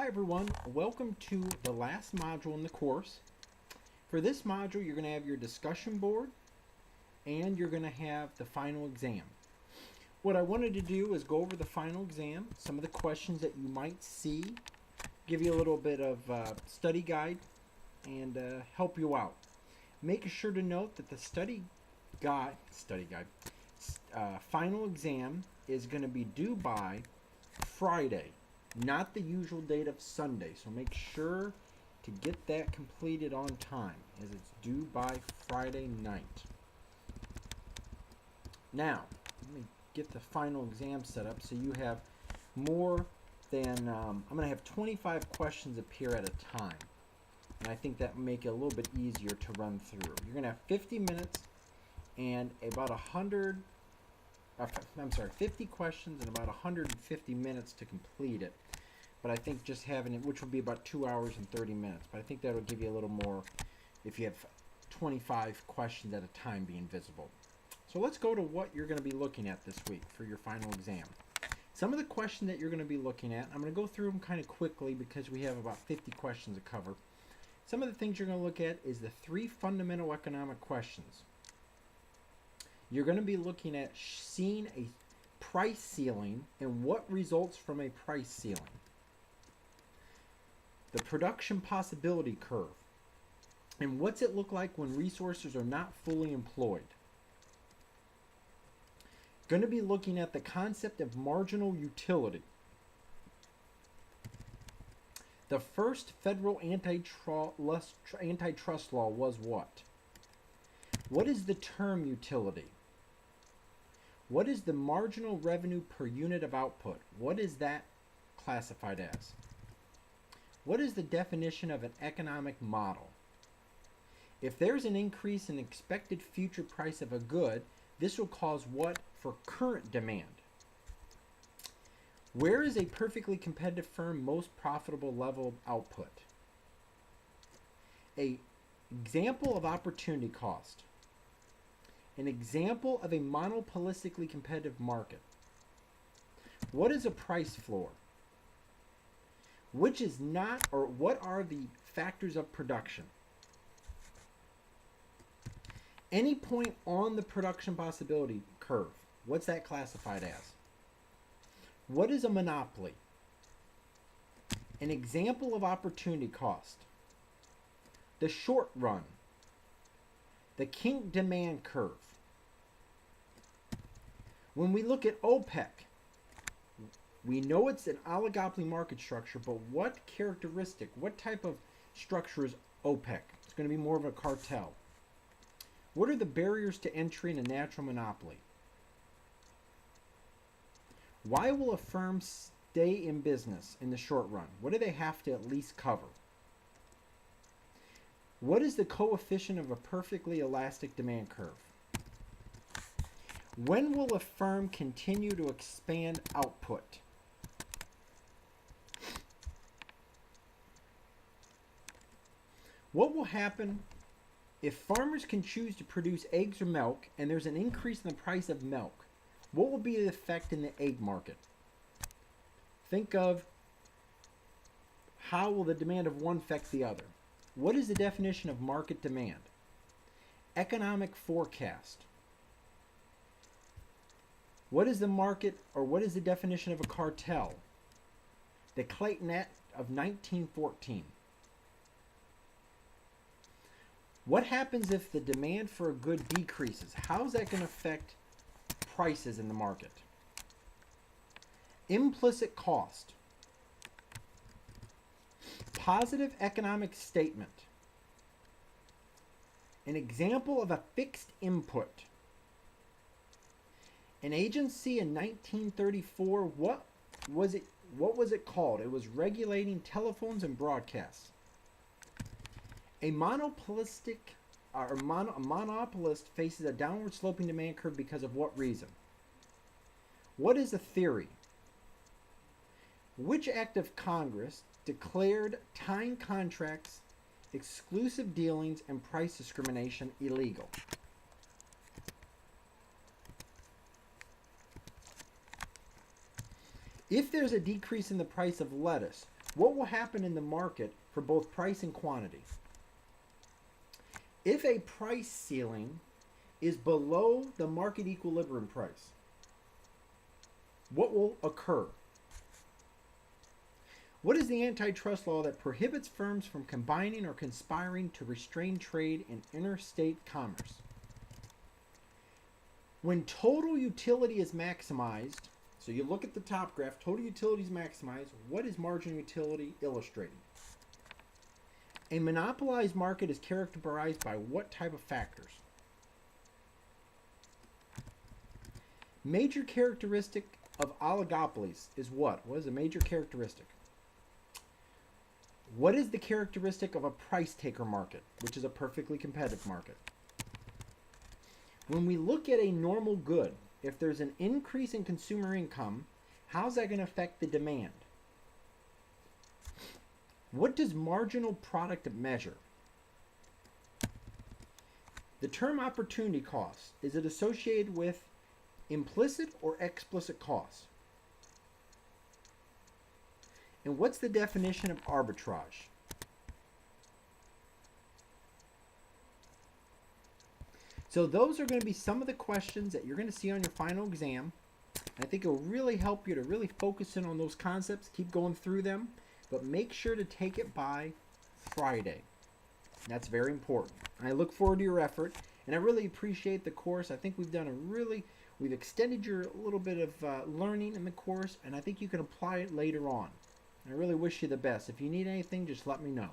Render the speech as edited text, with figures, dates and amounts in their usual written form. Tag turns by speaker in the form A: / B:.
A: Hi everyone, welcome to the last module in the course. For this module you're going to have your discussion board and you're going to have the final exam. What I wanted to do is go over the final exam, some of the questions that you might see, give you a little bit of study guide and help you out. Make sure to note that the final exam is going to be due by Friday, not the usual date of Sunday. So make sure to get that completed on time, as it's due by Friday night. Now, let me get the final exam set up so you have more than, I'm going to have 25 questions appear at a time. And I think that will make it a little bit easier to run through. You're going to have 50 minutes and about 50 questions and about 150 minutes to complete it. But I think just having it, which will be about 2 hours and 30 minutes, but I think that will give you a little more if you have 25 questions at a time being visible. So let's go to what you're going to be looking at this week for your final exam. Some of the questions that you're going to be looking at, I'm going to go through them kind of quickly because we have about 50 questions to cover. Some of the things you're going to look at is the 3 fundamental economic questions. You're going to be looking at seeing a price ceiling and what results from a price ceiling. The production possibility curve, and what's it look like when resources are not fully employed. Going to be looking at the concept of marginal utility. The first federal antitrust law was what? What is the term utility? What is the marginal revenue per unit of output? What is that classified as? What is the definition of an economic model? If there's an increase in expected future price of a good, this will cause what for current demand? Where is a perfectly competitive firm most profitable level of output? An example of opportunity cost. An example of a monopolistically competitive market. What is a price floor? Which is not, or what are the factors of production? Any point on the production possibility curve, what's that classified as? What is a monopoly? An example of opportunity cost. The short run. The kink demand curve. When we look at OPEC, we know it's an oligopoly market structure, but what characteristic, what type of structure is OPEC? It's going to be more of a cartel. What are the barriers to entry in a natural monopoly? Why will a firm stay in business in the short run? What do they have to at least cover? What is the coefficient of a perfectly elastic demand curve? When will a firm continue to expand output? What will happen if farmers can choose to produce eggs or milk and there's an increase in the price of milk? What will be the effect in the egg market? Think of how will the demand of one affect the other. What is the definition of market demand? Economic forecast. What is the market, or what is the definition of a cartel? The Clayton Act of 1914. What happens if the demand for a good decreases? How is that going to affect prices in the market? Implicit cost. Positive economic statement. An example of a fixed input. An agency in 1934, what was it called? It was regulating telephones and broadcasts. A monopolist faces a downward sloping demand curve because of what reason? What is a theory? Which act of Congress declared tying contracts, exclusive dealings, and price discrimination illegal? If there's a decrease in the price of lettuce, what will happen in the market for both price and quantity? If a price ceiling is below the market equilibrium price, what will occur? What is the antitrust law that prohibits firms from combining or conspiring to restrain trade in interstate commerce? When total utility is maximized, so you look at the top graph, total utility is maximized, what is marginal utility illustrating? A monopolized market is characterized by what type of factors? Major characteristic of oligopolies is what? What is a major characteristic? What is the characteristic of a price taker market, which is a perfectly competitive market? When we look at a normal good, if there's an increase in consumer income, how's that going to affect the demand? What does marginal product measure? The term opportunity cost, is it associated with implicit or explicit costs? And what's the definition of arbitrage? So those are going to be some of the questions that you're going to see on your final exam. I think it'll really help you to really focus in on those concepts, keep going through them, but make sure to take it by Friday. That's very important. I look forward to your effort, and I really appreciate the course. I think we've extended your little bit of learning in the course, and I think you can apply it later on. I really wish you the best. If you need anything, just let me know.